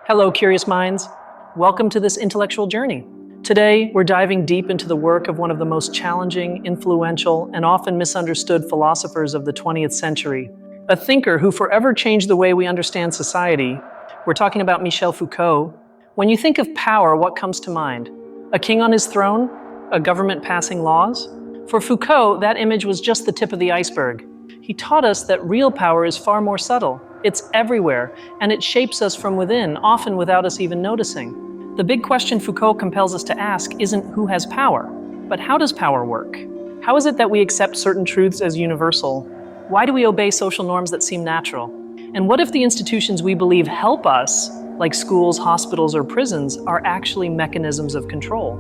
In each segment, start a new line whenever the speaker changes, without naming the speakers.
Hello, curious minds. Welcome to this intellectual journey. Today, we're diving deep into the work of one of the most challenging, influential, and often misunderstood philosophers of the 20th century, a thinker who forever changed the way we understand society. We're talking about Michel Foucault. When you think of power, what comes to mind? A king on his throne? A government passing laws? For Foucault, that image was just the tip of the iceberg. He taught us that real power is far more subtle. It's everywhere, and it shapes us from within, often without us even noticing. The big question Foucault compels us to ask isn't who has power, but how does power work? How is it that we accept certain truths as universal? Why do we obey social norms that seem natural? And what if the institutions we believe help us, like schools, hospitals, or prisons, are actually mechanisms of control?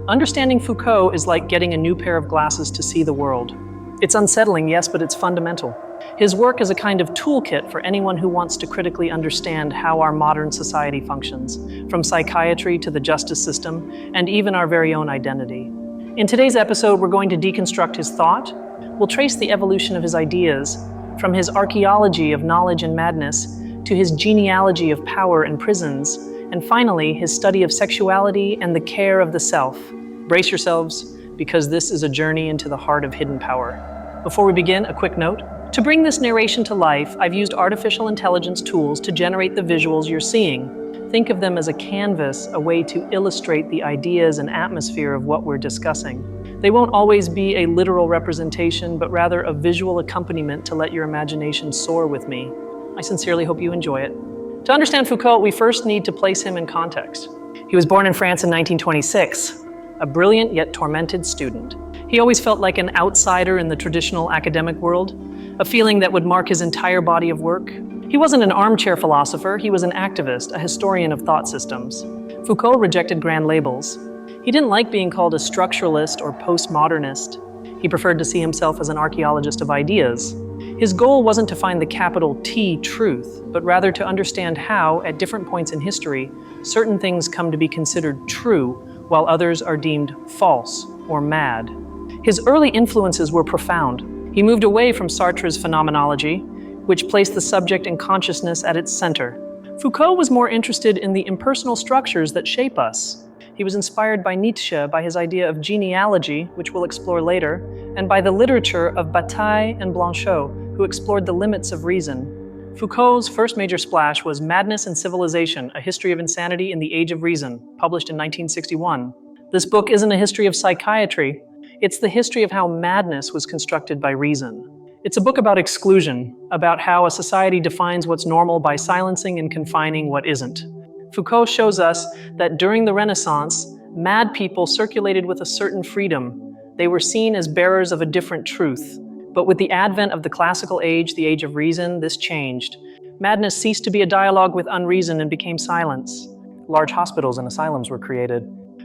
Understanding Foucault is like getting a new pair of glasses to see the world. It's unsettling, yes, but it's fundamental. His work is a kind of toolkit for anyone who wants to critically understand how our modern society functions, from psychiatry to the justice system, and even our very own identity. In today's episode, we're going to deconstruct his thought. We'll trace the evolution of his ideas, from his archaeology of knowledge and madness to his genealogy of power and prisons, and finally, his study of sexuality and the care of the self. Brace yourselves, because this is a journey into the heart of hidden power. Before we begin, a quick note. To bring this narration to life, I've used artificial intelligence tools to generate the visuals you're seeing. Think of them as a canvas, a way to illustrate the ideas and atmosphere of what we're discussing. They won't always be a literal representation, but rather a visual accompaniment to let your imagination soar with me. I sincerely hope you enjoy it. To understand Foucault, we first need to place him in context. He was born in France in 1926, a brilliant yet tormented student. He always felt like an outsider in the traditional academic world, a feeling that would mark his entire body of work. He wasn't an armchair philosopher, he was an activist, a historian of thought systems. Foucault rejected grand labels. He didn't like being called a structuralist or postmodernist. He preferred to see himself as an archaeologist of ideas. His goal wasn't to find the capital T truth, but rather to understand how, at different points in history, certain things come to be considered true, while others are deemed false or mad. His early influences were profound. He moved away from Sartre's phenomenology, which placed the subject and consciousness at its center. Foucault was more interested in the impersonal structures that shape us. He was inspired by Nietzsche, by his idea of genealogy, which we'll explore later, and by the literature of Bataille and Blanchot, who explored the limits of reason. Foucault's first major splash was Madness and Civilization, A History of Insanity in the Age of Reason, published in 1961. This book isn't a history of psychiatry. It's the history of how madness was constructed by reason. It's a book about exclusion, about how a society defines what's normal by silencing and confining what isn't. Foucault shows us that during the Renaissance, mad people circulated with a certain freedom. They were seen as bearers of a different truth. But with the advent of the classical age, the age of reason, this changed. Madness ceased to be a dialogue with unreason and became silence. Large hospitals and asylums were created.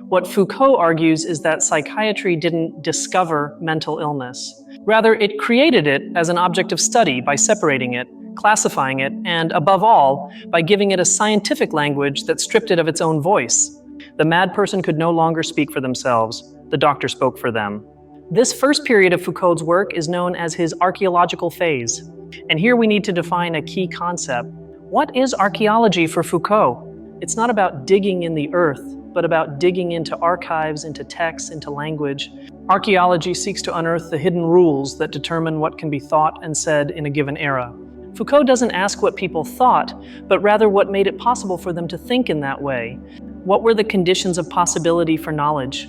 What Foucault argues is that psychiatry didn't discover mental illness. Rather, it created it as an object of study by separating it, classifying it, and above all, by giving it a scientific language that stripped it of its own voice. The mad person could no longer speak for themselves. The doctor spoke for them. This first period of Foucault's work is known as his archaeological phase. And here we need to define a key concept. What is archaeology for Foucault? It's not about digging in the earth, but about digging into archives, into texts, into language. Archaeology seeks to unearth the hidden rules that determine what can be thought and said in a given era. Foucault doesn't ask what people thought, but rather what made it possible for them to think in that way. What were the conditions of possibility for knowledge?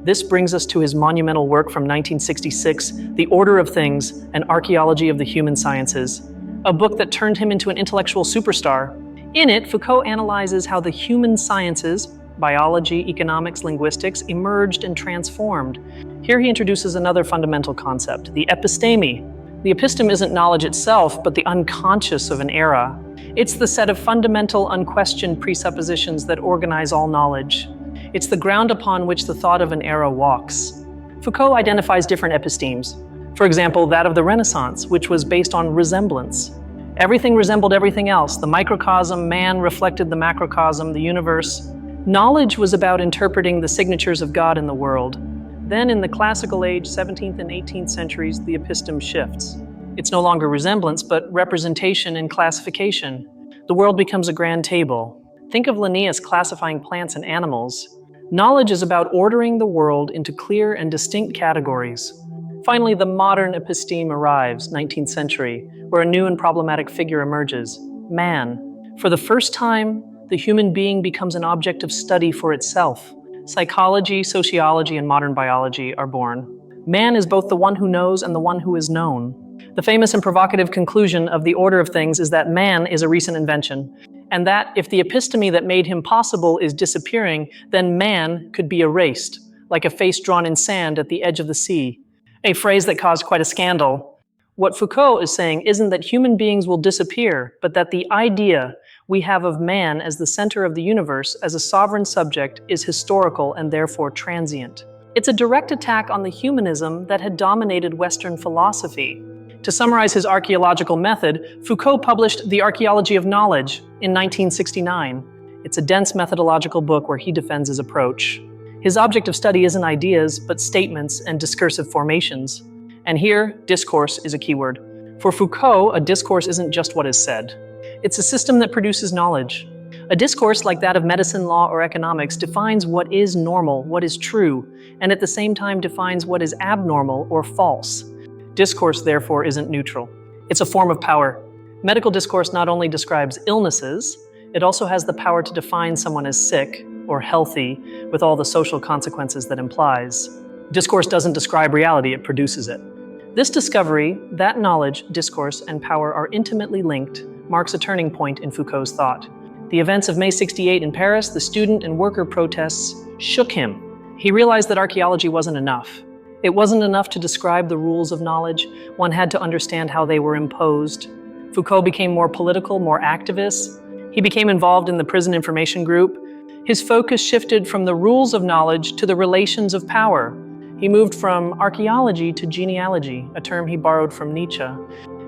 This brings us to his monumental work from 1966, The Order of Things, An Archaeology of the Human Sciences, a book that turned him into an intellectual superstar. In it, Foucault analyzes how the human sciences, biology, economics, linguistics, emerged and transformed. Here he introduces another fundamental concept, the episteme. The epistem isn't knowledge itself, but the unconscious of an era. It's the set of fundamental, unquestioned presuppositions that organize all knowledge. It's the ground upon which the thought of an era walks. Foucault identifies different epistemes. For example, that of the Renaissance, which was based on resemblance. Everything resembled everything else. The microcosm, man reflected the macrocosm, the universe. Knowledge was about interpreting the signatures of God in the world. Then in the classical age, 17th and 18th centuries, the episteme shifts. It's no longer resemblance, but representation and classification. The world becomes a grand table. Think of Linnaeus classifying plants and animals. Knowledge is about ordering the world into clear and distinct categories. Finally, the modern episteme arrives, 19th century, where a new and problematic figure emerges: man. For the first time, the human being becomes an object of study for itself. Psychology, sociology, and modern biology are born. Man is both the one who knows and the one who is known. The famous and provocative conclusion of The Order of Things is that man is a recent invention, and that if the episteme that made him possible is disappearing, then man could be erased, like a face drawn in sand at the edge of the sea. A phrase that caused quite a scandal. What Foucault is saying isn't that human beings will disappear, but that the idea we have of man as the center of the universe, as a sovereign subject, is historical and therefore transient. It's a direct attack on the humanism that had dominated Western philosophy. To summarize his archaeological method, Foucault published The Archaeology of Knowledge in 1969. It's a dense methodological book where he defends his approach. His object of study isn't ideas, but statements and discursive formations. And here, discourse is a keyword. For Foucault, a discourse isn't just what is said. It's a system that produces knowledge. A discourse like that of medicine, law, or economics defines what is normal, what is true, and at the same time defines what is abnormal or false. Discourse, therefore, isn't neutral. It's a form of power. Medical discourse not only describes illnesses, it also has the power to define someone as sick or healthy, with all the social consequences that implies. Discourse doesn't describe reality, it produces it. This discovery, that knowledge, discourse, and power are intimately linked, marks a turning point in Foucault's thought. The events of May '68 in Paris, the student and worker protests, shook him. He realized that archaeology wasn't enough. It wasn't enough to describe the rules of knowledge. One had to understand how they were imposed. Foucault became more political, more activist. He became involved in the prison information group. His focus shifted from the rules of knowledge to the relations of power. He moved from archaeology to genealogy, a term he borrowed from Nietzsche.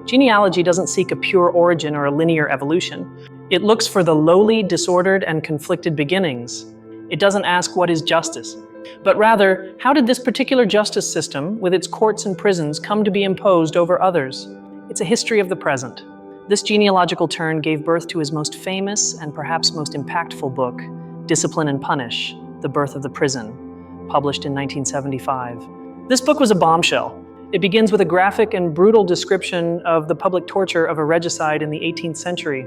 Genealogy doesn't seek a pure origin or a linear evolution. It looks for the lowly, disordered, and conflicted beginnings. It doesn't ask what is justice, but rather, how did this particular justice system, with its courts and prisons, come to be imposed over others? It's a history of the present. This genealogical turn gave birth to his most famous and perhaps most impactful book, Discipline and Punish: The Birth of the Prison, published in 1975. This book was a bombshell. It begins with a graphic and brutal description of the public torture of a regicide in the 18th century.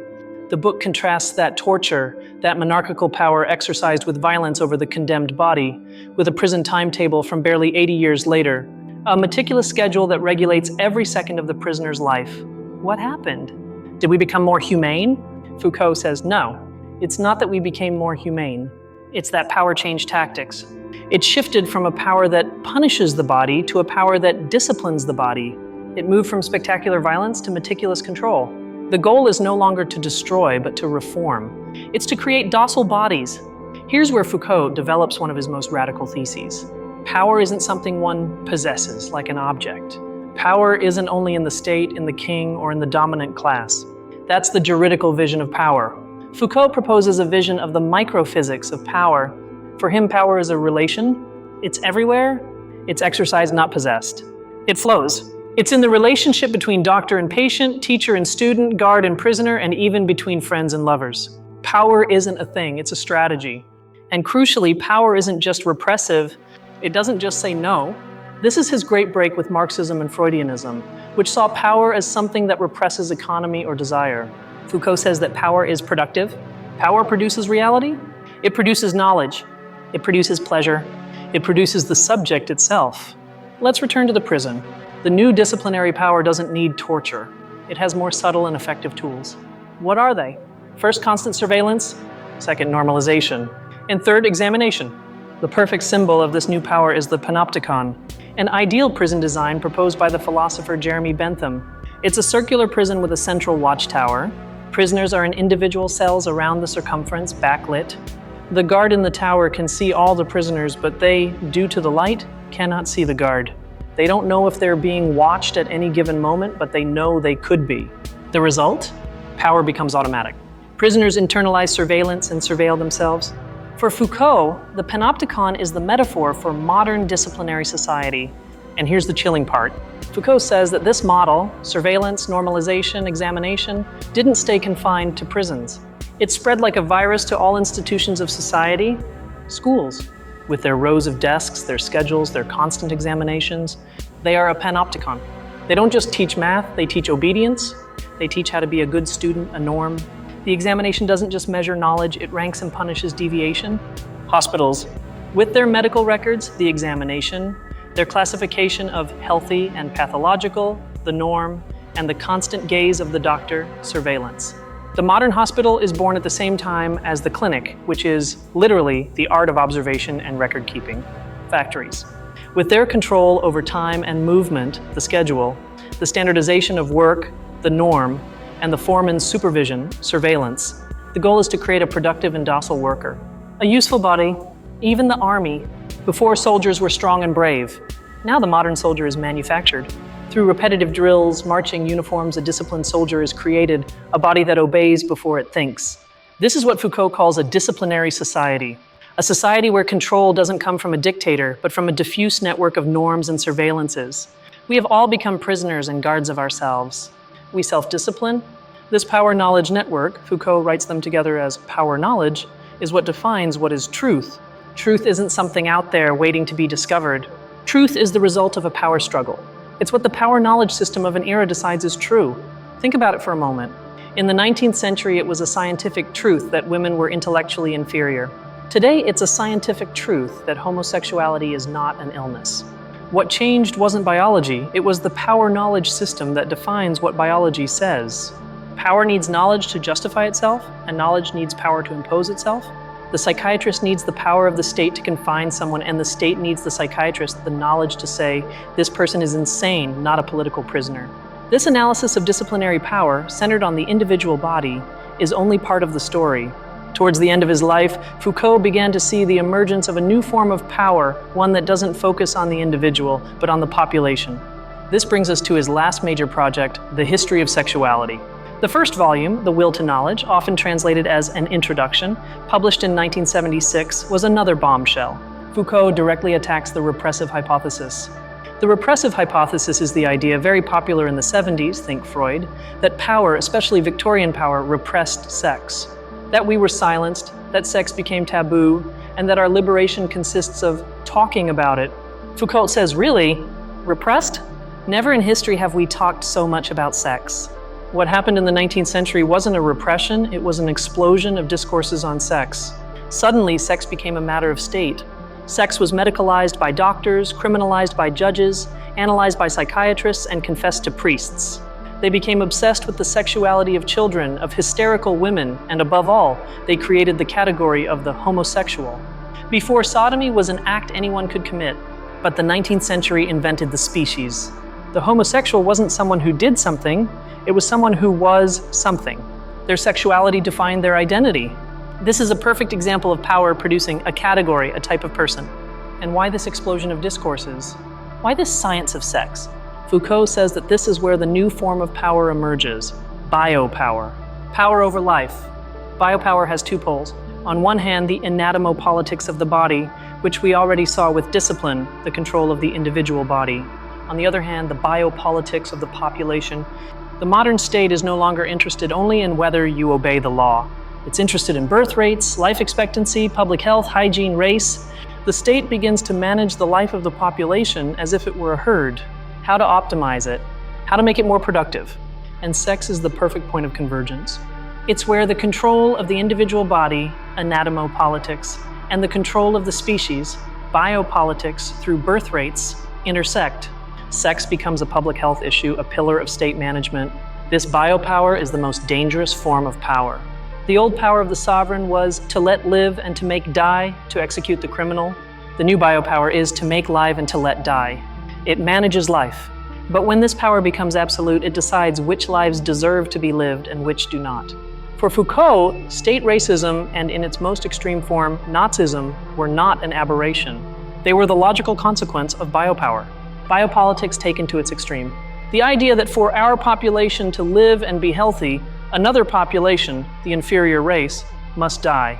The book contrasts that torture, that monarchical power exercised with violence over the condemned body, with a prison timetable from barely 80 years later, a meticulous schedule that regulates every second of the prisoner's life. What happened? Did we become more humane? Foucault says no. It's not that we became more humane. It's that power changed tactics. It shifted from a power that punishes the body to a power that disciplines the body. It moved from spectacular violence to meticulous control. The goal is no longer to destroy, but to reform. It's to create docile bodies. Here's where Foucault develops one of his most radical theses. Power isn't something one possesses, like an object. Power isn't only in the state, in the king, or in the dominant class. That's the juridical vision of power. Foucault proposes a vision of the microphysics of power. For him, power is a relation. It's everywhere. It's exercised, not possessed. It flows. It's in the relationship between doctor and patient, teacher and student, guard and prisoner, and even between friends and lovers. Power isn't a thing, it's a strategy. And crucially, power isn't just repressive. It doesn't just say no. This is his great break with Marxism and Freudianism, which saw power as something that represses economy or desire. Foucault says that power is productive. Power produces reality. It produces knowledge. It produces pleasure. It produces the subject itself. Let's return to the prison. The new disciplinary power doesn't need torture. It has more subtle and effective tools. What are they? First, constant surveillance. Second, normalization. And third, examination. The perfect symbol of this new power is the panopticon, an ideal prison design proposed by the philosopher Jeremy Bentham. It's a circular prison with a central watchtower. Prisoners are in individual cells around the circumference, backlit. The guard in the tower can see all the prisoners, but they, due to the light, cannot see the guard. They don't know if they're being watched at any given moment, but they know they could be. The result? Power becomes automatic. Prisoners internalize surveillance and surveil themselves. For Foucault, the panopticon is the metaphor for modern disciplinary society. And here's the chilling part. Foucault says that this model, surveillance, normalization, examination, didn't stay confined to prisons. It spread like a virus to all institutions of society. Schools, with their rows of desks, their schedules, their constant examinations, they are a panopticon. They don't just teach math, they teach obedience. They teach how to be a good student, a norm. The examination doesn't just measure knowledge, it ranks and punishes deviation. Hospitals, with their medical records, the examination, their classification of healthy and pathological, the norm, and the constant gaze of the doctor, surveillance. The modern hospital is born at the same time as the clinic, which is literally the art of observation and record keeping. Factories, with their control over time and movement, the schedule, the standardization of work, the norm, and the foreman's supervision, surveillance, the goal is to create a productive and docile worker. A useful body, even the army. Before, soldiers were strong and brave. Now the modern soldier is manufactured. Through repetitive drills, marching uniforms, a disciplined soldier is created, a body that obeys before it thinks. This is what Foucault calls a disciplinary society. A society where control doesn't come from a dictator, but from a diffuse network of norms and surveillances. We have all become prisoners and guards of ourselves. We self-discipline. This power-knowledge network, Foucault writes them together as power-knowledge, is what defines what is truth. Truth isn't something out there waiting to be discovered. Truth is the result of a power struggle. It's what the power-knowledge system of an era decides is true. Think about it for a moment. In the 19th century, it was a scientific truth that women were intellectually inferior. Today, it's a scientific truth that homosexuality is not an illness. What changed wasn't biology, it was the power-knowledge system that defines what biology says. Power needs knowledge to justify itself, and knowledge needs power to impose itself. The psychiatrist needs the power of the state to confine someone, and the state needs the psychiatrist the knowledge to say, this person is insane, not a political prisoner. This analysis of disciplinary power, centered on the individual body, is only part of the story. Towards the end of his life, Foucault began to see the emergence of a new form of power, one that doesn't focus on the individual, but on the population. This brings us to his last major project, The History of Sexuality. The first volume, The Will to Knowledge, often translated as An Introduction, published in 1976, was another bombshell. Foucault directly attacks the repressive hypothesis. The repressive hypothesis is the idea, very popular in the 70s, think Freud, that power, especially Victorian power, repressed sex. That we were silenced, that sex became taboo, and that our liberation consists of talking about it. Foucault says, really? Repressed? Never in history have we talked so much about sex. What happened in the 19th century wasn't a repression, it was an explosion of discourses on sex. Suddenly, sex became a matter of state. Sex was medicalized by doctors, criminalized by judges, analyzed by psychiatrists, and confessed to priests. They became obsessed with the sexuality of children, of hysterical women, and above all, they created the category of the homosexual. Before, sodomy was an act anyone could commit, but the 19th century invented the species. The homosexual wasn't someone who did something, it was someone who was something. Their sexuality defined their identity. This is a perfect example of power producing a category, a type of person. And why this explosion of discourses? Why this science of sex? Foucault says that this is where the new form of power emerges, biopower. Power over life. Biopower has two poles. On one hand, the anatomopolitics of the body, which we already saw with discipline, the control of the individual body. On the other hand, the biopolitics of the population. The modern state is no longer interested only in whether you obey the law. It's interested in birth rates, life expectancy, public health, hygiene, race. The state begins to manage the life of the population as if it were a herd. How to optimize it, how to make it more productive. And sex is the perfect point of convergence. It's where the control of the individual body, anatomopolitics, and the control of the species, biopolitics through birth rates, intersect. Sex becomes a public health issue, a pillar of state management. This biopower is the most dangerous form of power. The old power of the sovereign was to let live and to make die, to execute the criminal. The new biopower is to make live and to let die. It manages life. But when this power becomes absolute, it decides which lives deserve to be lived and which do not. For Foucault, state racism and in its most extreme form, Nazism, were not an aberration. They were the logical consequence of biopower. Biopolitics taken to its extreme. The idea that for our population to live and be healthy, another population, the inferior race, must die.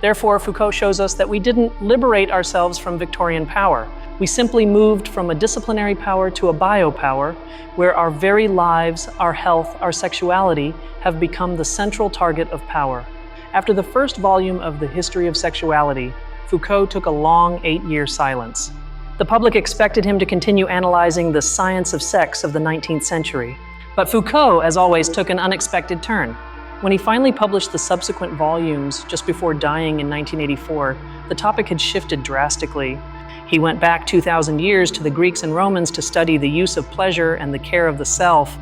Therefore, Foucault shows us that we didn't liberate ourselves from Victorian power. We simply moved from a disciplinary power to a biopower, where our very lives, our health, our sexuality have become the central target of power. After the first volume of The History of Sexuality, Foucault took a long 8-year silence. The public expected him to continue analyzing the science of sex of the 19th century. But Foucault, as always, took an unexpected turn. When he finally published the subsequent volumes just before dying in 1984, the topic had shifted drastically. He went back 2,000 years to the Greeks and Romans to study the use of pleasure and the care of the self.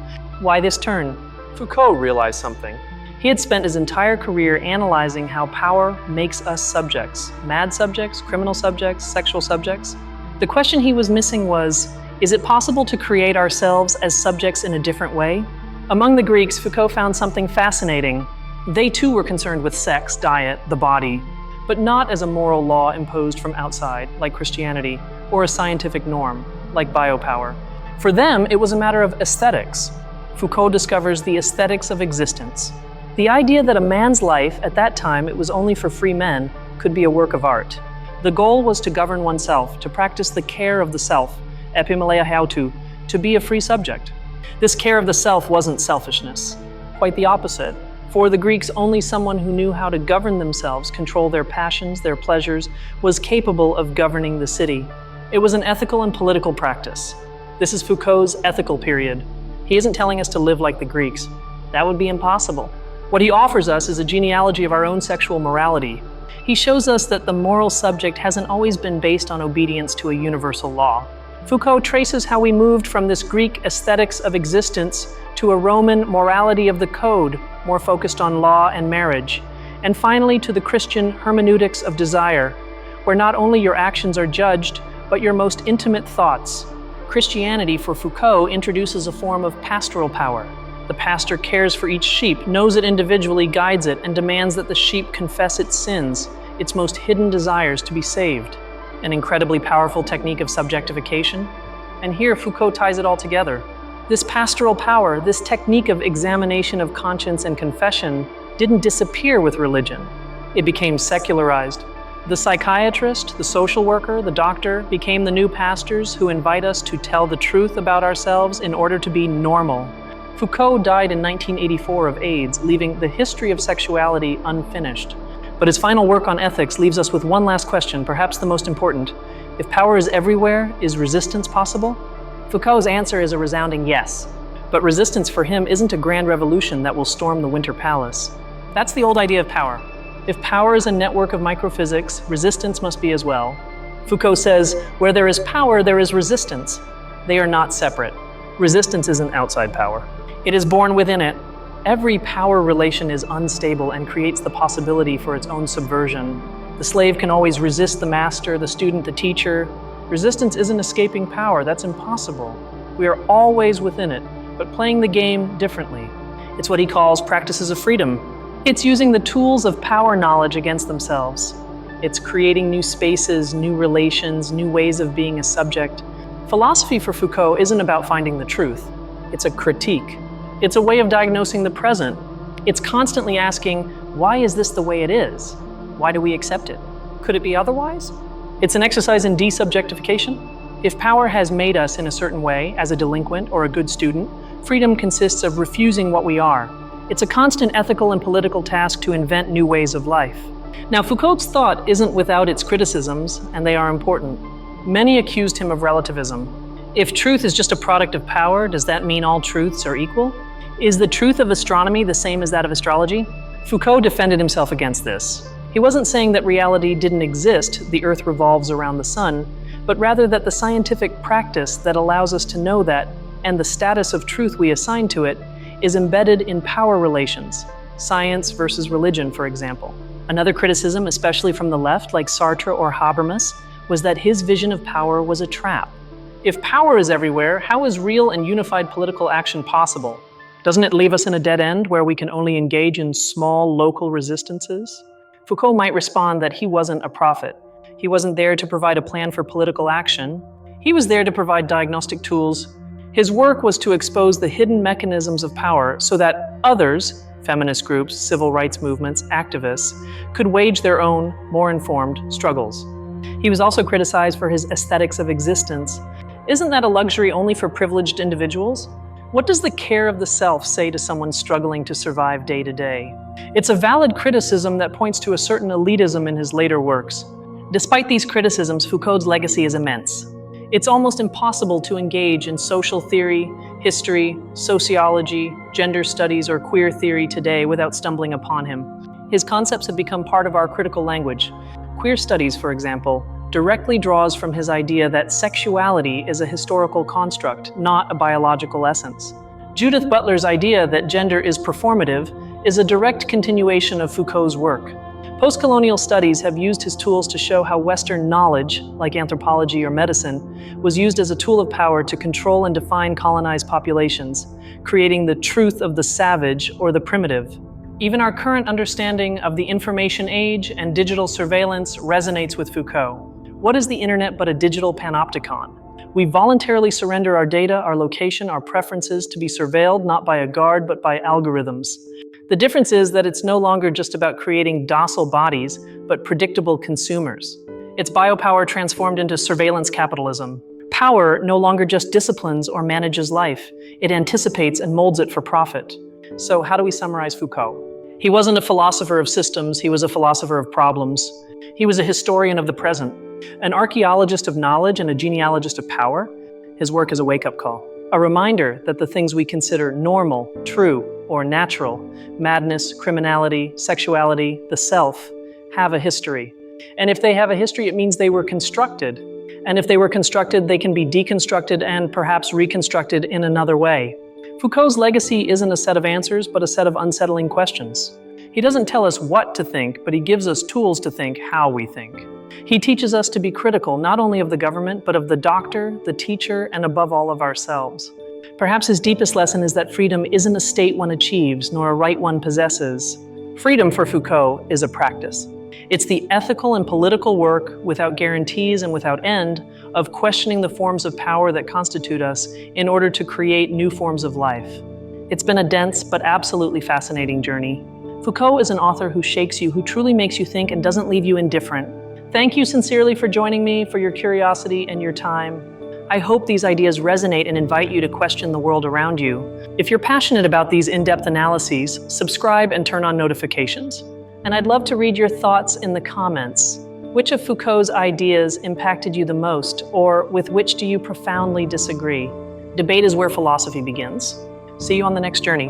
Why this turn? Foucault realized something. He had spent his entire career analyzing how power makes us subjects, mad subjects, criminal subjects, sexual subjects. The question he was missing was, is it possible to create ourselves as subjects in a different way? Among the Greeks, Foucault found something fascinating. They too were concerned with sex, diet, the body, but not as a moral law imposed from outside, like Christianity, or a scientific norm, like biopower. For them, it was a matter of aesthetics. Foucault discovers the aesthetics of existence. The idea that a man's life, at that time it was only for free men, could be a work of art. The goal was to govern oneself, to practice the care of the self, epimeleia hautu, to be a free subject. This care of the self wasn't selfishness. Quite the opposite. For the Greeks, only someone who knew how to govern themselves, control their passions, their pleasures, was capable of governing the city. It was an ethical and political practice. This is Foucault's ethical period. He isn't telling us to live like the Greeks. That would be impossible. What he offers us is a genealogy of our own sexual morality. He shows us that the moral subject hasn't always been based on obedience to a universal law. Foucault traces how we moved from this Greek aesthetics of existence to a Roman morality of the code, more focused on law and marriage, and finally to the Christian hermeneutics of desire, where not only your actions are judged, but your most intimate thoughts. Christianity, for Foucault, introduces a form of pastoral power. The pastor cares for each sheep, knows it individually, guides it, and demands that the sheep confess its sins, its most hidden desires to be saved. An incredibly powerful technique of subjectification. And here Foucault ties it all together. This pastoral power, this technique of examination of conscience and confession, didn't disappear with religion. It became secularized. The psychiatrist, the social worker, the doctor became the new pastors who invite us to tell the truth about ourselves in order to be normal. Foucault died in 1984 of AIDS, leaving The History of Sexuality unfinished. But his final work on ethics leaves us with one last question, perhaps the most important. If power is everywhere, is resistance possible? Foucault's answer is a resounding yes. But resistance for him isn't a grand revolution that will storm the Winter Palace. That's the old idea of power. If power is a network of microphysics, resistance must be as well. Foucault says, where there is power, there is resistance. They are not separate. Resistance isn't outside power. It is born within it. Every power relation is unstable and creates the possibility for its own subversion. The slave can always resist the master, the student, the teacher. Resistance isn't escaping power. That's impossible. We are always within it, but playing the game differently. It's what he calls practices of freedom. It's using the tools of power knowledge against themselves. It's creating new spaces, new relations, new ways of being a subject. Philosophy for Foucault isn't about finding the truth. It's a critique. It's a way of diagnosing the present. It's constantly asking, why is this the way it is? Why do we accept it? Could it be otherwise? It's an exercise in desubjectification. If power has made us in a certain way, as a delinquent or a good student, freedom consists of refusing what we are. It's a constant ethical and political task to invent new ways of life. Now, Foucault's thought isn't without its criticisms, and they are important. Many accused him of relativism. If truth is just a product of power, does that mean all truths are equal? Is the truth of astronomy the same as that of astrology? Foucault defended himself against this. He wasn't saying that reality didn't exist, the Earth revolves around the sun, but rather that the scientific practice that allows us to know that, and the status of truth we assign to it, is embedded in power relations, science versus religion, for example. Another criticism, especially from the left, like Sartre or Habermas, was that his vision of power was a trap. If power is everywhere, how is real and unified political action possible? Doesn't it leave us in a dead end where we can only engage in small local resistances? Foucault might respond that he wasn't a prophet. He wasn't there to provide a plan for political action. He was there to provide diagnostic tools. His work was to expose the hidden mechanisms of power so that others, feminist groups, civil rights movements, activists, could wage their own, more informed struggles. He was also criticized for his aesthetics of existence. Isn't that a luxury only for privileged individuals? What does the care of the self say to someone struggling to survive day to day? It's a valid criticism that points to a certain elitism in his later works. Despite these criticisms, Foucault's legacy is immense. It's almost impossible to engage in social theory, history, sociology, gender studies, or queer theory today without stumbling upon him. His concepts have become part of our critical language. Queer studies, for example, directly draws from his idea that sexuality is a historical construct, not a biological essence. Judith Butler's idea that gender is performative is a direct continuation of Foucault's work. Postcolonial studies have used his tools to show how Western knowledge, like anthropology or medicine, was used as a tool of power to control and define colonized populations, creating the truth of the savage or the primitive. Even our current understanding of the information age and digital surveillance resonates with Foucault. What is the internet but a digital panopticon? We voluntarily surrender our data, our location, our preferences to be surveilled not by a guard but by algorithms. The difference is that it's no longer just about creating docile bodies, but predictable consumers. It's biopower transformed into surveillance capitalism. Power no longer just disciplines or manages life. It anticipates and molds it for profit. So how do we summarize Foucault? He wasn't a philosopher of systems, he was a philosopher of problems. He was a historian of the present, an archaeologist of knowledge and a genealogist of power. His work is a wake-up call, a reminder that the things we consider normal, true, or natural, madness, criminality, sexuality, the self, have a history. And if they have a history, it means they were constructed. And if they were constructed, they can be deconstructed and perhaps reconstructed in another way. Foucault's legacy isn't a set of answers, but a set of unsettling questions. He doesn't tell us what to think, but he gives us tools to think how we think. He teaches us to be critical not only of the government, but of the doctor, the teacher, and above all of ourselves. Perhaps his deepest lesson is that freedom isn't a state one achieves, nor a right one possesses. Freedom for Foucault is a practice. It's the ethical and political work, without guarantees and without end, of questioning the forms of power that constitute us in order to create new forms of life. It's been a dense but absolutely fascinating journey. Foucault is an author who shakes you, who truly makes you think and doesn't leave you indifferent. Thank you sincerely for joining me, for your curiosity and your time. I hope these ideas resonate and invite you to question the world around you. If you're passionate about these in-depth analyses, subscribe and turn on notifications. And I'd love to read your thoughts in the comments. Which of Foucault's ideas impacted you the most, or with which do you profoundly disagree? Debate is where philosophy begins. See you on the next journey.